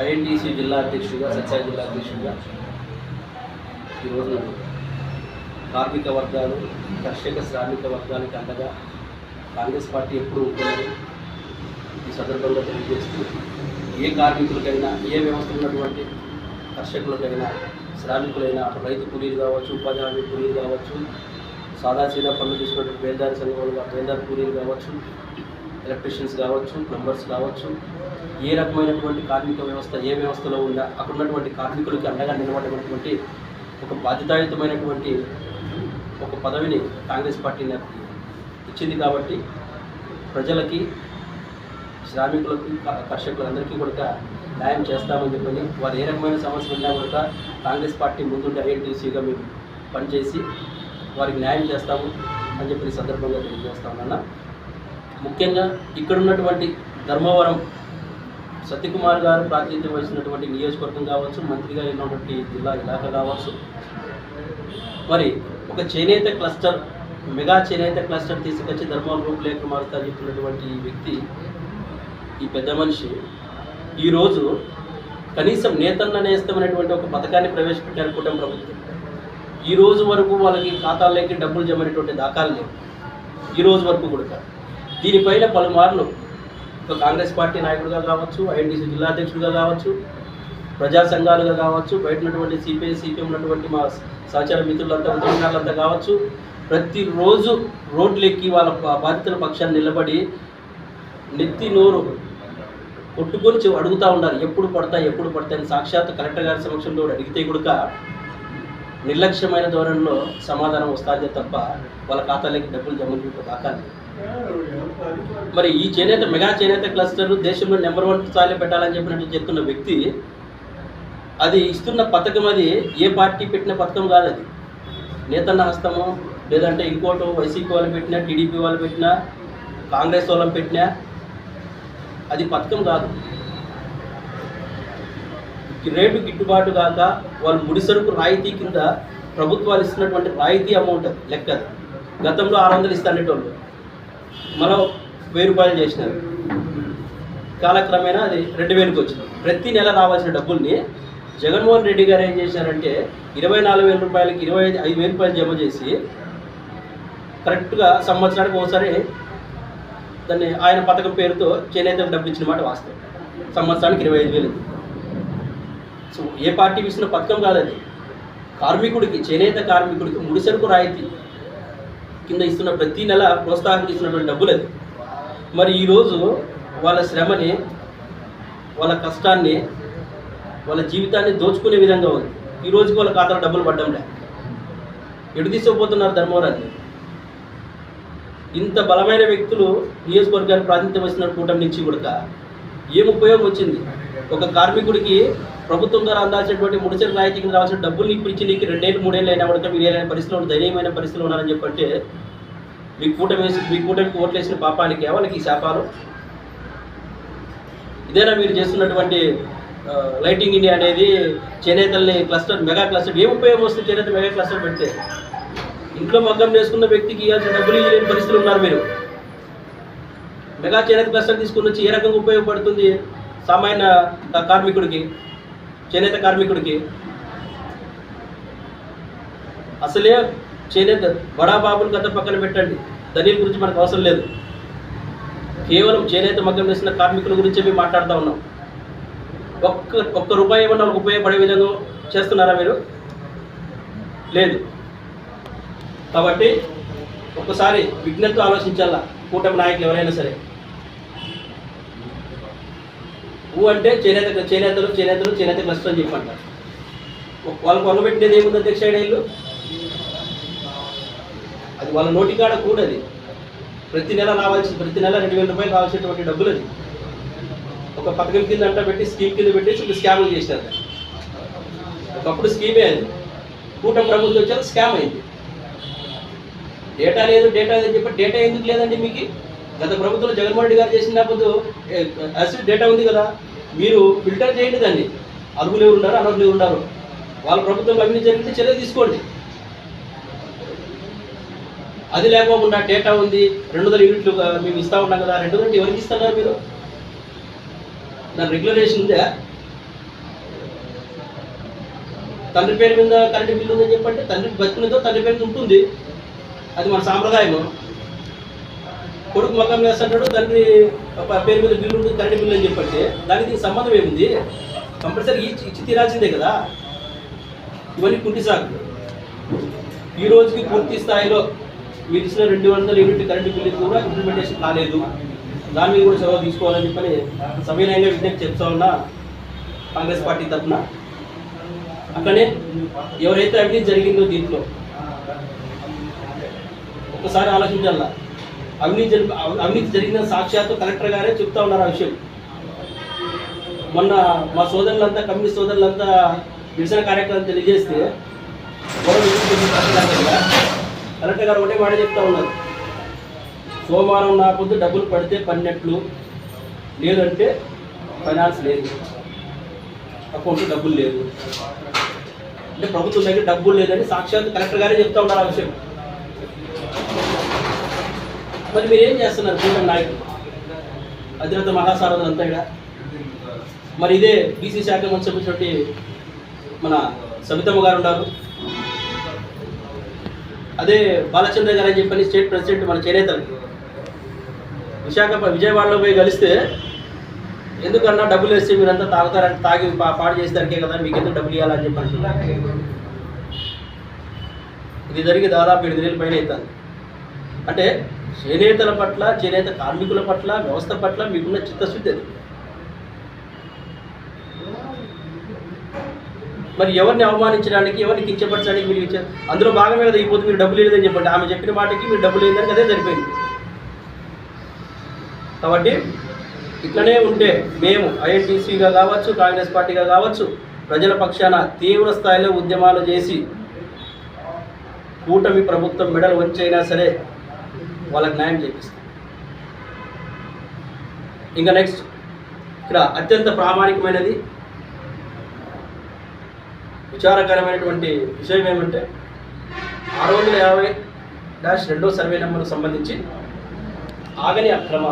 INTUC జిల్లా అధ్యక్షుడిగా, సత్యసాయి జిల్లా అధ్యక్షుడిగా ఈరోజు కార్మిక వర్గాలు, కర్షక శ్రామిక వర్గానికి అండగా కాంగ్రెస్ పార్టీ ఎప్పుడూ ఉంటుందని ఈ సందర్భంగా తెలియజేస్తూ, ఏ కార్మికులకైనా, ఏ వ్యవస్థ ఉన్నటువంటి కర్షకులకైనా, శ్రామికులైనా, అటు రైతు కూలీలు కావచ్చు, ఉపాధి హామీ కూలీలు కావచ్చు, సాదాసీదా పనులు తీసుకున్నటువంటి బేల్దారి సంఘాలు, బేల్దారి కూలీలు కావచ్చు, ఎలక్ట్రీషియన్స్ కావచ్చు, ప్లంబర్స్ కావచ్చు, ఏ రకమైనటువంటి కార్మిక వ్యవస్థ ఏ వ్యవస్థలో ఉన్నా అక్కడ ఉన్నటువంటి కార్మికులకి అండగా నిలబడేటువంటి ఒక బాధ్యతాయుతమైనటువంటి ఒక పదవిని కాంగ్రెస్ పార్టీ ఇచ్చింది. కాబట్టి ప్రజలకి, శ్రామికులకు, కర్షకులందరికీ కూడా న్యాయం చేస్తామని చెప్పని, వారు ఏ రకమైన సమస్యలు ఉన్నా కూడా కాంగ్రెస్ పార్టీ ముందుంటే ఐఎన్టీసీగా మేము పనిచేసి వారికి న్యాయం చేస్తాము అని చెప్పి ఈ సందర్భంగా తెలియజేస్తా ఉన్నాను. ముఖ్యంగా ఇక్కడ ఉన్నటువంటి ధర్మవరం సత్యకుమార్ గారు ప్రాతినిధ్యం వహిస్తున్నటువంటి నియోజకవర్గం కావచ్చు, మంత్రిగా ఉన్నటువంటి జిల్లా ఇలాకా కావచ్చు, మరి ఒక చేనేత క్లస్టర్, మెగా చేనేత క్లస్టర్ తీసుకొచ్చి ధర్మవరం రూపురేఖలు మారుతా చెప్తున్నటువంటి వ్యక్తి, ఈ పెద్ద మనిషి ఈరోజు కనీసం నేతన్న నేస్తమైనటువంటి ఒక పథకాన్ని ప్రవేశపెట్టారు కూటమి ప్రభుత్వం. ఈ రోజు వరకు వాళ్ళకి ఖాతాల్లోకి డబ్బులు జమైనటువంటి దాఖలు లేవు. ఈ రోజు వరకు కూడా దీనిపైన పలుమార్లు ఒక కాంగ్రెస్ పార్టీ నాయకుడిగా కావచ్చు, ఐఎన్టీసీ జిల్లా అధ్యక్షుడిగా కావచ్చు, ప్రజా సంఘాలుగా కావచ్చు, బయట ఉన్నటువంటి సిపిఐ సిపిఎం ఉన్నటువంటి మా సహచార మిత్రులంతా, ఉద్యమాలంతా కావచ్చు, ప్రతిరోజు రోడ్లెక్కి వాళ్ళ బాధితుల పక్షాన్ని నిలబడి నెత్తి నోరు కొట్టుకొని అడుగుతూ ఉన్నారు, ఎప్పుడు పడతాయని. సాక్షాత్ కలెక్టర్ గారి సమక్షంలో అడిగితే కూడా నిర్లక్ష్యమైన ధోరణిలో సమాధానం వస్తుందే తప్ప వాళ్ళ ఖాతాలోకి డబ్బులు జమ దాఖలు. మరి ఈ చేనేత, మెగా చేనేత క్లస్టర్ దేశంలో నెంబర్ 1 స్థాయిలో పెట్టాలని చెప్పినట్టు చెప్తున్న వ్యక్తి, అది ఇస్తున్న పథకం, అది ఏ పార్టీ పెట్టిన పథకం కాదు. అది నేతన్న హస్తము, లేదంటే ఇంకోటో వైసీపీ వాళ్ళు పెట్టినా, టీడీపీ వాళ్ళు పెట్టినా, కాంగ్రెస్ వాళ్ళని పెట్టినా అది పథకం కాదు. రేటు గిట్టుబాటు కాక వాళ్ళు ముడిసరుకు రాయితీ కింద ప్రభుత్వాలు ఇస్తున్నటువంటి రాయితీ అమౌంట్ లెక్క. గతంలో 600 ఇస్తానేటోళ్ళు మరో 1000 రూపాయలు చేసినారు. కాలక్రమేణా అది 2000కి వచ్చింది. ప్రతి నెల రావాల్సిన డబ్బుల్ని జగన్మోహన్ రెడ్డి గారు ఏం చేశారంటే 24,000 రూపాయలకి 25,000 రూపాయలు జమ చేసి కరెక్ట్గా సంవత్సరానికి ఒకసారి దాన్ని ఆయన పథకం పేరుతో చేనేతకు డబ్బు ఇచ్చిన మాట వాస్తవం. సంవత్సరానికి 25,000. సో ఏ పార్టీ ఇస్తున్న పథకం కాదు అది. కార్మికుడికి, చేనేత కార్మికుడికి ముడిసరుకు రాయితీ కింద ఇస్తున్న ప్రతి నెల ప్రోత్సాహం ఇస్తున్నటువంటి డబ్బులు అది. మరి ఈరోజు వాళ్ళ శ్రమని, వాళ్ళ కష్టాన్ని, వాళ్ళ జీవితాన్ని దోచుకునే విధంగా ఉంది. ఈ రోజుకి వాళ్ళ ఖాతాలో డబ్బులు పడ్డంలే. ఎటు తీసుకుపోతున్నారు ధర్మవరాన్ని? ఇంత బలమైన వ్యక్తులు నియోజకవర్గాన్ని ప్రాతినిధ్యం వస్తున్న కూటమి నుంచి కూడా ఏం ఉపయోగం వచ్చింది? ఒక కార్మికుడికి ప్రభుత్వం ద్వారా అందాల్సినటువంటి ముడిసరుకు రాయితీ కింద రావాల్సిన డబ్బులు ఇప్పుడు ఇచ్చి నీకు 2 ఏళ్ళు 3 ఏళ్ళు అయినా కూడా మీరు ఏదైనా పరిస్థితుల్లో, దయనీయమైన పరిస్థితులు ఉన్నారని చెప్పంటే మీ కూటమికి ఓట్లు వేసిన పాపానికి వాళ్ళకి ఈ శాపాలు. ఇదేనా మీరు చేస్తున్నటువంటి లైటింగ్ ఇండియా అనేది? చేనేతల్ని క్లస్టర్, మెగా క్లస్టర్ ఏం ఉపయోగం వస్తుంది? చేనేత మెగా క్లస్టర్ పెడితే ఇంట్లో మగ్గం చేసుకున్న వ్యక్తికి ఇవ్వాల్సిన డబ్బులు ఇవ్వలేని పరిస్థితులు ఉన్నారు మీరు. మెగా చేనేత క్లస్టర్ తీసుకుని వచ్చి ఏ రకంగా ఉపయోగపడుతుంది సామాన్య కార్మికుడికి, చేనేత కార్మికుడికి? అసలే చేనేత బడాబాబుని కథ పక్కన పెట్టండి, దళితుల గురించి మనకు అవసరం లేదు. కేవలం చేనేత మగ్గం వేసిన కార్మికుల గురించే మేము మాట్లాడుతూ ఉన్నాం. ఒక్క రూపాయి ఏమన్నా వాళ్ళకి ఉపయోగపడే విధంగా చేస్తున్నారా మీరు? లేదు. కాబట్టి ఒక్కసారి విజ్ఞతతో ఆలోచించాలా కూటమి నాయకులు ఎవరైనా సరే. అంటే చేనేత క్లస్టర్ అని చెప్పంటారు. వాళ్ళు కొనబెట్టినది ఏముంది అధ్యక్ష? ఇల్లు అది వాళ్ళ నోటికాడ కూడా. అది ప్రతి నెల 2,000 రూపాయలు రావాల్సినటువంటి డబ్బులు. అది ఒక పథకం కింద అంట పెట్టి, స్కీమ్ కింద పెట్టేసి ఇప్పుడు స్కామ్లు చేసినారు. ఒకప్పుడు స్కీమే అది, కూటమి ప్రభుత్వం వచ్చాక స్కామ్ అయింది. డేటా లేదు అని చెప్పి, డేటా ఎందుకు లేదండి మీకు? గత ప్రభుత్వంలో జగన్మోహన్ రెడ్డి గారు చేసినప్పుడు అసిడ్ డేటా ఉంది కదా, మీరు ఫిల్టర్ చేయండి దాన్ని. అర్హులు ఎవరు ఉన్నారు, అనర్హులు ఎవరు ఉన్నారు, వాళ్ళ ప్రభుత్వం అవినీతి జరిగితే చర్య తీసుకోండి. అది లేకోకుండా డేటా ఉంది, 200 యూనిట్లు మేము ఇస్తూ ఉన్నాం కదా, 200 ఎవరికి ఇస్తున్నారు మీరు? దాని రెగ్యులరేషన్ ఉందా? తండ్రి పేరు మీద కరెంటు బిల్లు ఉందని చెప్పంటే తండ్రి బతుకునేదో తండ్రి పేరు మీద ఉంటుంది, అది మన సాంప్రదాయము. కొడుకు మకం వేస్తుంటాడు, తండ్రి పేరు మీద బిల్లు ఉంటుంది కరెంటు బిల్లు అని చెప్పంటే దానికి దీనికి సంబంధం ఏముంది? కంపల్సరీ ఇచ్చి తీరాల్సిందే కదా. ఇవన్నీ కుంటి సాగు. ఈ రోజుకి పూర్తి స్థాయిలో మీరు ఇచ్చిన 200 యూనిట్ కరెంటు బిల్లు కూడా ఇంప్లిమెంటేషన్ కాలేదు. దాని మీద కూడా చొరవ తీసుకోవాలని చెప్పని సవినయంగా విజ్ఞప్తి చెప్తా ఉన్నా కాంగ్రెస్ పార్టీ తరఫున. అట్లనే ఎవరైతే అవినీతి జరిగిందో దీంట్లో ఒకసారి ఆలోచించాల. అవినీతి జరిగిన సాక్షాత్తు కలెక్టర్ గారే చెప్తా ఉన్నారు ఆ విషయం. మొన్న మా సోదరులంతా కమ్యూనిస్ట్ సోదరులంతా నిరసన కార్యక్రమం తెలియజేస్తే కలెక్టర్ గారు ఒకటే మాట చెప్తా ఉన్నారు, సోమవారం నా పొద్దు డబ్బులు పడితే పడినట్లు, లేదంటే ఫైనాన్స్ లేదు, అకౌంట్లో డబ్బులు లేదు. అంటే ప్రభుత్వం దగ్గర డబ్బులు లేదని సాక్షాత్ కలెక్టర్ గారే చెప్తా ఉన్నారు ఆ విషయం. మరి మీరు ఏం చేస్తున్నారు కూటమి నాయకులు, అధినేత మహాసారథులు అంతా ఇక్కడ? మరి ఇదే బీసీ శాఖ మంత్రి సభ్యుడి మన సబితమ్మ గారు ఉన్నారు, అదే బాలచంద్ర గారు అని చెప్పని స్టేట్ ప్రెసిడెంట్ మన చేనేతలు విజయవాడలో పోయి కలిస్తే ఎందుకన్నా డబ్బులు వేస్తే మీరంతా తాగుతారని తాగి పాడు చేసేదానికే కదా, మీకు ఎందుకు డబ్బులు ఇవ్వాలని చెప్పి. ఇది జరిగి దాదాపు 7 నెలల పైన అవుతుంది. అంటే చేనేతల పట్ల, చేనేత కార్మికుల పట్ల, వ్యవస్థ పట్ల మీకున్న చిత్తశుద్ధి అది. మరి ఎవరిని అవమానించడానికి, ఎవరిని కించపరచడానికి మీరు ఇచ్చారు? అందులో భాగమే కదా ఈ పొద్దు మీరు డబ్బులు లేదని చెప్పండి. ఆమె చెప్పిన మాటకి మీరు డబ్బులు లేదని అదే సరిపోయింది. కాబట్టి ఇట్లనే ఉంటే మేము ఐఎన్టీసీగా కావచ్చు, కాంగ్రెస్ పార్టీగా కావచ్చు, ప్రజల పక్షాన తీవ్ర స్థాయిలో ఉద్యమాలు చేసి కూటమి ప్రభుత్వం మెడలు వంచైనా సరే వాళ్ళకి న్యాయం చేపిస్తాం. ఇంకా నెక్స్ట్ ఇక్కడ అత్యంత ప్రామాణికమైనది, విచారకరమైనటువంటి విషయం ఏమంటే 650-2వ సర్వే నెంబర్కు సంబంధించి ఆగని అక్రమ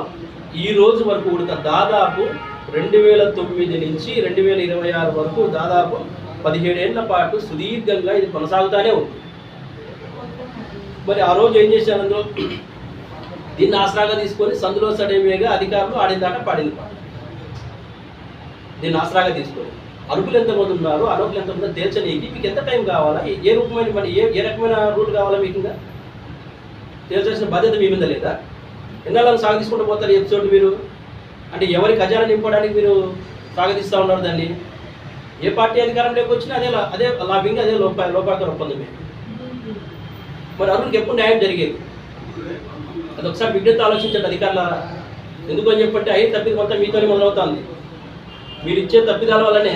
ఈ రోజు వరకు కూడా దాదాపు 2009 నుంచి 2026 వరకు దాదాపు 17 ఏళ్ల పాటు సుదీర్ఘంగా ఇది కొనసాగుతూనే ఉంది. మరి ఆ రోజు ఏం చేశారు? అందులో దీన్ని ఆసరాగా తీసుకొని సందులో సడేవేగా అధికారులు ఆడిన దాకా పాడింది పాట. దీన్ని ఆసరాగా తీసుకొని అరుకులు ఎంతమంది ఉన్నారు, అనర్హులు ఎంతమంది తేల్చనీకి మీకు ఎంత టైం కావాలా, ఏ రూపమైన మరి ఏ రకమైన రూట్ కావాలా మీకు? ఇంకా తేల్చాల్సిన బాధ్యత మీ మీద లేదా? ఎన్నాళ్ళని సాగదీసుకుంటూ పోతారు ఎపిసోడ్ మీరు? అంటే ఎవరి ఖజానా నింపడానికి మీరు సాగదీస్తూ ఉన్నారు దాన్ని. ఏ పార్టీ అధికారంలోకి వచ్చినా అదే లాబింగ్, అదే లోపాకర ఒప్పందమే. మరి అరువులకు ఎప్పుడు న్యాయం జరిగేది? అది ఒకసారి విజ్ఞత ఆలోచించండి అధికారులారా. ఎందుకు అని చెప్పంటే అయిన తప్పిది మొత్తం మీతోనే మొదలవుతుంది. మీరు ఇచ్చే తప్పిదాల వల్లనే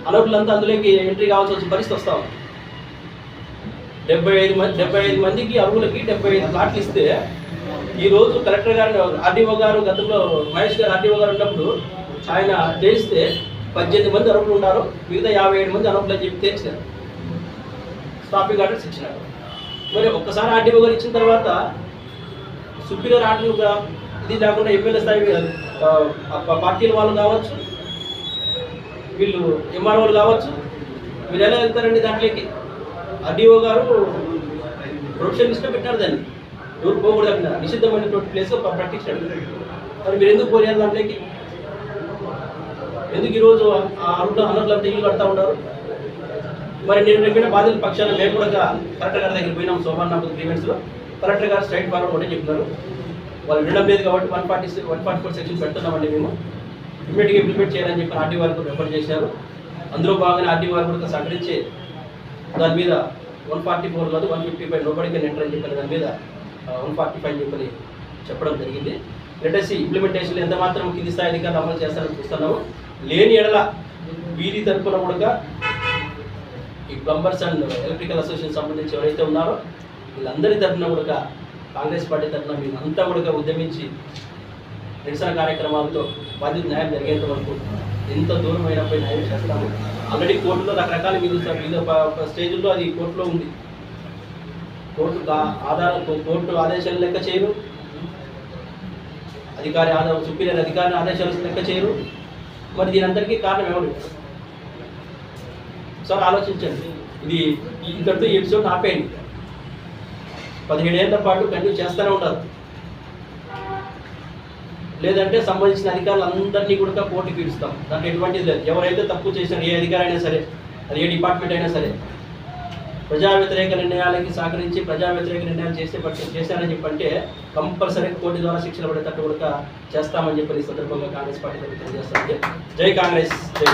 అనర్హులంతా అందులోకి ఎంట్రీ కావాల్సి వచ్చిన పరిస్థితి వస్తాం. 75 మందికి అర్హులకి 75 ప్లాట్లు ఇస్తే ఈరోజు కలెక్టర్ గారు, ఆర్డీఓ గారు, గతంలో మహేష్ గారు ఆర్డీఓ గారు ఉన్నప్పుడు ఆయన తెలిస్తే 18 మంది అర్హులు ఉన్నారు, మిగతా 57 మంది అనర్హులు అని చెప్పి తేల్చినారు, స్టాపింగ్ ఆర్డర్స్ ఇచ్చినారు. మరి ఒక్కసారి ఆర్డీఓ గారు ఇచ్చిన తర్వాత సుపీరియర్ ఆర్డర్లుగా ఇది లేకుండా ఎమ్మెల్యే స్థాయి పార్టీల వాళ్ళు కావచ్చు, వీళ్ళు ఎంఆర్ఓలు కావచ్చు, వీళ్ళు ఎలా వెళ్తారండి దాంట్లోకి? ఆర్డీఓ గారు ప్రొఫెషన్ లిస్ట్లో పెట్టినారు దాన్ని, ఎవరు పోకూడదు అంటున్నారు, నిషిద్ధమైనటువంటి ప్లేస్ ప్రకటించాడు. మరి మీరు ఎందుకు పోయారు దాంట్లోకి? ఎందుకు ఈరోజు అనర్హులంతా ఇల్లు కడతా ఉన్నారు? మరి నేను చెప్పిన బాధితుల పక్షాన మేము కూడా కలెక్టర్ గారి దగ్గర పోయినాం సోమవారం గ్రీవెన్స్లో. కలెక్టర్ గారు స్ట్రైట్ ఫార్వర్డ్ ఒకటే చెప్తున్నారు, వాళ్ళు వినడం లేదు కాబట్టి 144 సెక్షన్ పెడుతున్నామండి, మేము ఇమ్మీడియట్గా ఇంప్లిమెంట్ చేయాలని చెప్పి ఆర్డీ వారు కూడా రిఫర్ చేశారు. అందులో భాగంగా ఆర్డీ వారు కూడా సహకరించి దాని మీద 144 కాదు 155 లోపలికి ఎంటర్ అని చెప్పిన దాని మీద 145 చెప్పని చెప్పడం జరిగింది. లెటెస్ట్ ఇంప్లిమెంటేషన్ ఎంత మాత్రం కింది స్థాయి అధికారులు అమలు చేస్తారని చూస్తున్నాము. లేని ఎడల వీరి తరఫున కూడా ఈ ప్లంబర్స్ అండ్ ఎలక్ట్రికల్ అసోసియేషన్ సంబంధించి ఎవరైతే ఉన్నారో వీళ్ళందరి తరఫున కూడా కాంగ్రెస్ పార్టీ తరఫున వీళ్ళంతా కూడా ఉద్యమించి నిరసన కార్యక్రమాలతో బాధ్యత న్యాయం జరిగేంత వరకు ఎంత దూరం అయినప్పుడు న్యాయం చేస్తాము. ఆల్రెడీ కోర్టులో రకరకాల వివిధ స్టేజ్లో అది కోర్టులో ఉంది. కోర్టు ఆదేశాలు లెక్క చేయరు, సుపీరియర్ అధికారి ఆదేశాలు లెక్క చేయరు. మరి దీని అందరికీ కారణం ఎవరు? ఒకసారి ఆలోచించండి. ఇది ఇంతటితో ఈ ఎపిసోడ్ ఆపేయండి. 17 ఏళ్ల పాటు కంటిన్యూ చేస్తూనే ఉంటారు. లేదంటే సంబంధించిన అధికారులందరినీ కూడా పోటీకి ఇస్తాం. దాంట్లో ఎటువంటిది లేదు. ఎవరైతే తప్పు చేసినా, ఏ అధికారి అయినా సరే, అది ఏ డిపార్ట్మెంట్ అయినా సరే, ప్రజా వ్యతిరేక నిర్ణయాలకి సహకరించి ప్రజా వ్యతిరేక నిర్ణయాలు చేశారని చెప్పంటే కంపల్సరీ కోర్టు ద్వారా శిక్షలు పడేటట్టు కూడా చేస్తామని చెప్పి ఈ సందర్భంగా కాంగ్రెస్ పార్టీ తెలియజేస్తామని. జై కాంగ్రెస్, జై